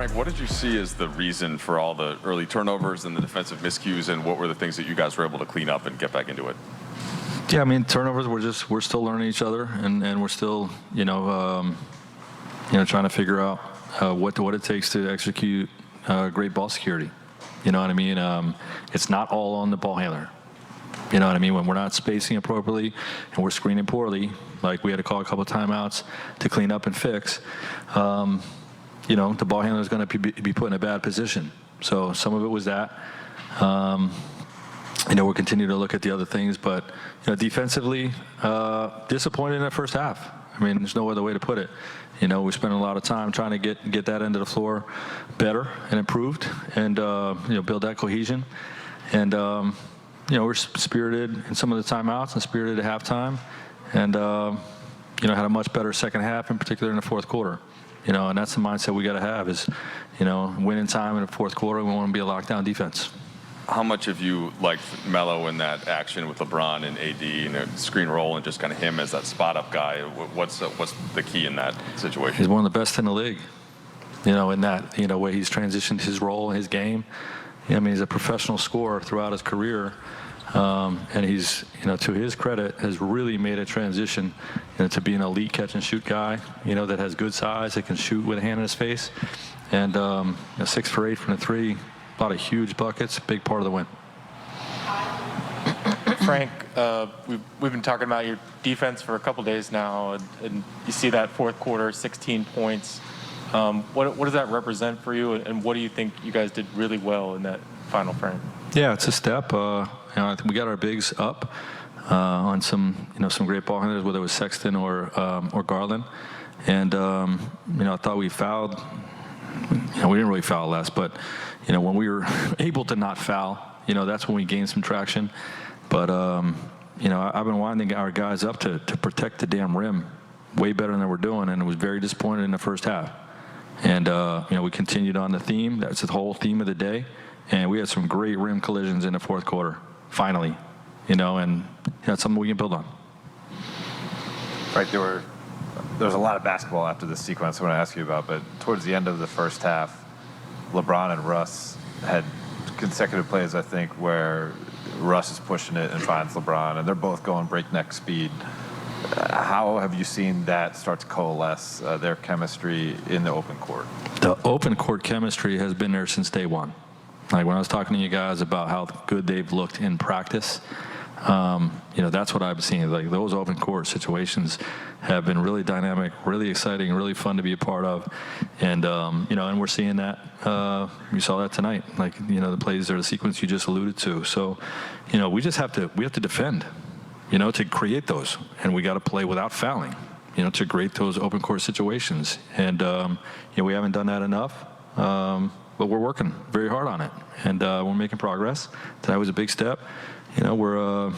Frank, what did you see as the reason for all the early turnovers and the defensive miscues, and what were the things that you guys were able to clean up and get back into it? Yeah, I mean, turnovers, we're still learning each other, and we're still, trying to figure out what it takes to execute great ball security. You know what I mean? It's not all on the ball handler. You know what I mean? When we're not spacing appropriately and we're screening poorly, like we had to call a couple of timeouts to clean up and fix, the ball handler is going to be put in a bad position. So some of it was that. We'll continue to look at the other things, but defensively, disappointed in the first half. I mean, there's no other way to put it. We spent a lot of time trying to get that end of the floor better and improved, and build that cohesion. And we're spirited in some of the timeouts and spirited at halftime, and had a much better second half, in particular in the fourth quarter. And that's the mindset we got to have is, winning time in the fourth quarter. We want to be a lockdown defense. How much have you liked Melo in that action with LeBron and AD, screen roll, and just kind of him as that spot-up guy? What's the key in that situation? He's one of the best in the league, in that, way he's transitioned his role, his game. I mean, he's a professional scorer throughout his career, and he's, to his credit, has really made a transition to be an elite catch-and-shoot guy, that has good size, that can shoot with a hand in his face, and 6 for 8 from the three. A lot of huge buckets, big part of the win. Frank, we've been talking about your defense for a couple days now, and you see that fourth quarter, 16 points. What does that represent for you, and what do you think you guys did really well in that final frame? Yeah, it's a step. I think we got our bigs up on some great ball handlers, whether it was Sexton or Garland, and I thought we fouled. We didn't really foul less, but when we were able to not foul, that's when we gained some traction. But I've been winding our guys up to protect the damn rim way better than we're doing, and was very disappointed in the first half. And we continued on the theme. That's the whole theme of the day, and we had some great rim collisions in the fourth quarter. Finally, and that's something we can build on. Right, there was a lot of basketball after this sequence I want to ask you about, but towards the end of the first half, LeBron and Russ had consecutive plays, I think, where Russ is pushing it and finds LeBron, and they're both going breakneck speed. How have you seen that start to coalesce, their chemistry in the open court? The open court chemistry has been there since day one. Like when I was talking to you guys about how good they've looked in practice, that's what I've seen. Like those open court situations have been really dynamic, really exciting, really fun to be a part of, and and we're seeing that. We saw that tonight, like the plays or the sequence you just alluded to. So, we have to defend, to create those, and we got to play without fouling, to create those open court situations, and we haven't done that enough. But we're working very hard on it, and we're making progress. Tonight was a big step. We're